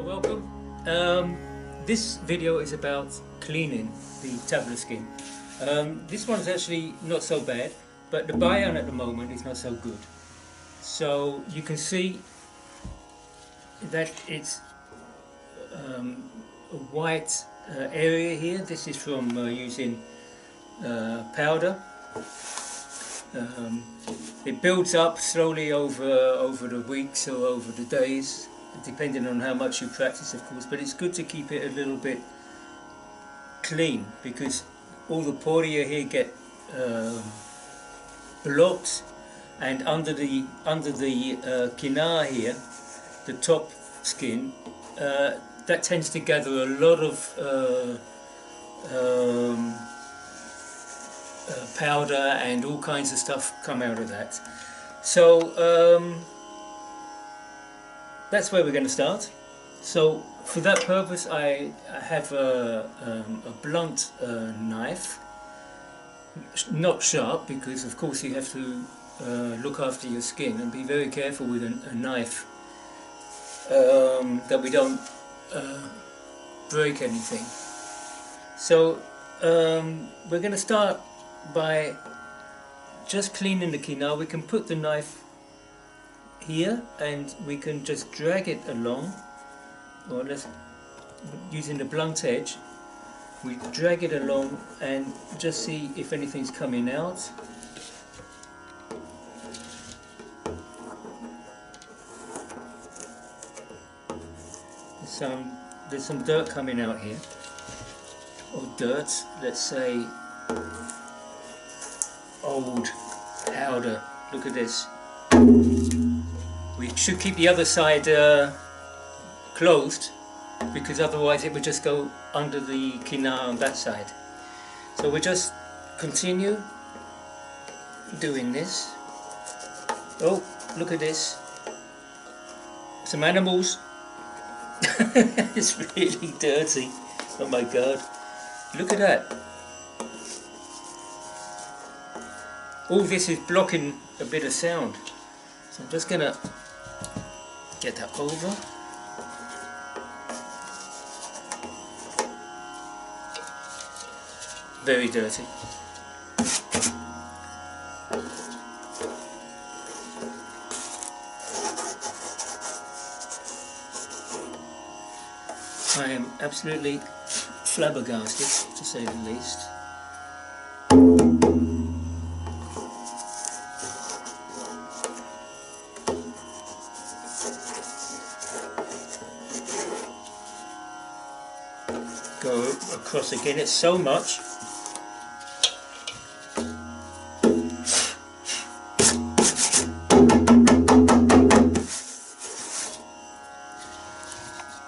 Well, welcome. This video is about cleaning the tabla skin. This one's actually not so bad, but the buy-on at the moment is not so good. So you can see that it's a white area here. This is from using powder. It builds up slowly over the weeks or over the days, depending on how much you practice, of course, but it's good to keep it a little bit clean because all the poria here get blocked, and under the kinar here, the top skin, that tends to gather a lot of powder, and all kinds of stuff come out of that. So that's where we're going to start. So for that purpose I have a blunt knife, not sharp, because of course you have to look after your skin and be very careful with a knife that we don't break anything. So we're going to start by just cleaning the kinar. We can put the knife here and we can just drag it along, or let's, using the blunt edge, we drag it along and just see if anything's coming out. There's some dirt coming out here, or dirt, let's say old powder. Look at this. We should keep the other side closed, because otherwise it would just go under the kinar on that side. So we just continue doing this. Oh, look at this. Some animals. It's really dirty. Oh my god. Look at that. All this is blocking a bit of sound. So I'm just gonna get that over. Very dirty. I am absolutely flabbergasted, to say the least. Go across again, it's so much.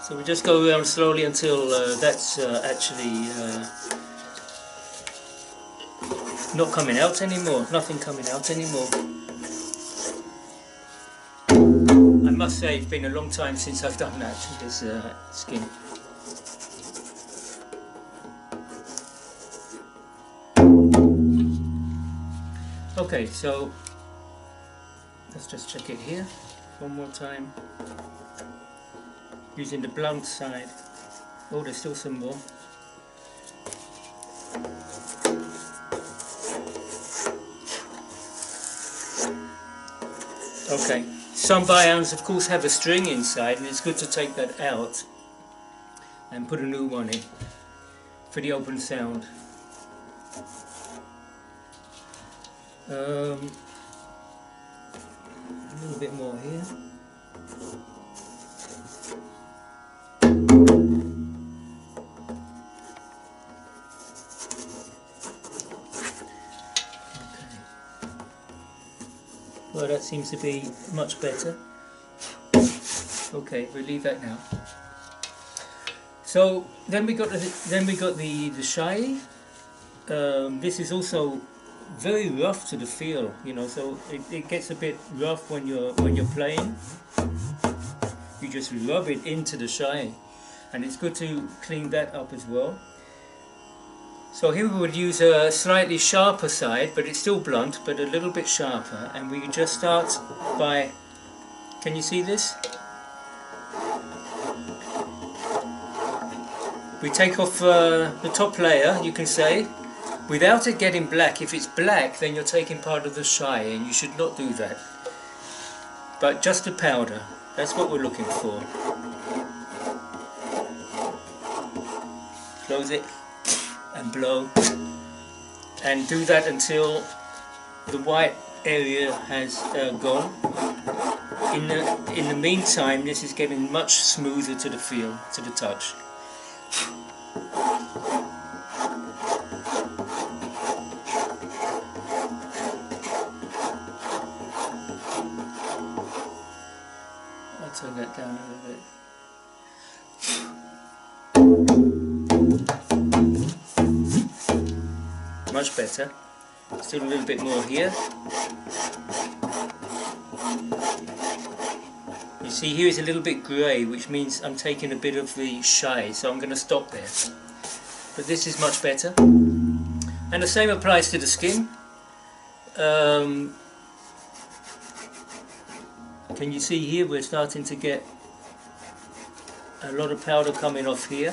So we just go around slowly until that's actually not coming out anymore, nothing coming out anymore. I must say it's been a long time since I've done that with this skin. Okay, so let's just check it here one more time. Using the blunt side. Oh, there's still some more. Okay, some buy-ons of course have a string inside, and it's good to take that out and put a new one in for the open sound. A little bit more here. Well, that seems to be much better. Okay, we'll leave that now. So then we got the shy. This is also very rough to the feel, you know. So it gets a bit rough when you're playing. You just rub it into the shy, and it's good to clean that up as well. So here we would use a slightly sharper side, but it's still blunt, but a little bit sharper, and we just start by, can you see this? We take off the top layer, you can say, without it getting black. If it's black, then you're taking part of the shine, and you should not do that. But just the powder, that's what we're looking for. Close it and blow, and do that until the white area has gone. In the meantime, this is getting much smoother to the feel, to the touch. I'll turn that down a little bit. Much better. Still a little bit more here. You see, here is a little bit grey, which means I'm taking a bit of the shine, so I'm going to stop there. But this is much better. And the same applies to the skin. Can you see here we're starting to get a lot of powder coming off here.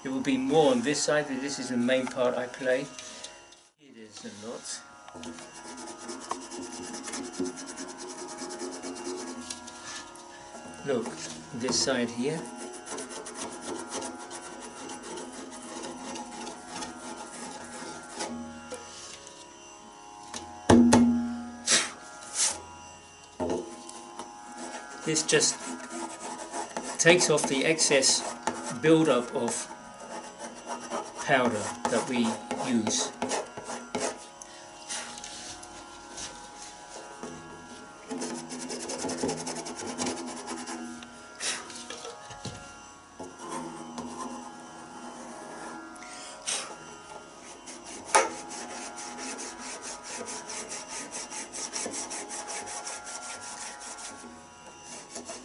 It will be more on this side, but this is the main part I play. It is a lot. Look, this side here. This just takes off the excess build-up of powder that we use.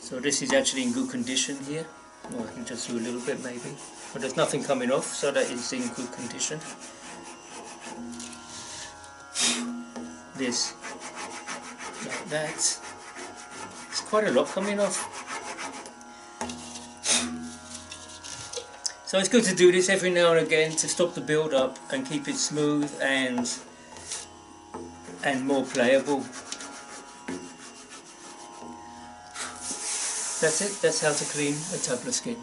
So this is actually in good condition here. Well, I can just do a little bit maybe. But there's nothing coming off, so that it's in good condition. This, like that. It's quite a lot coming off. So it's good to do this every now and again to stop the build up and keep it smooth and more playable. That's it, that's how to clean a tabla skin.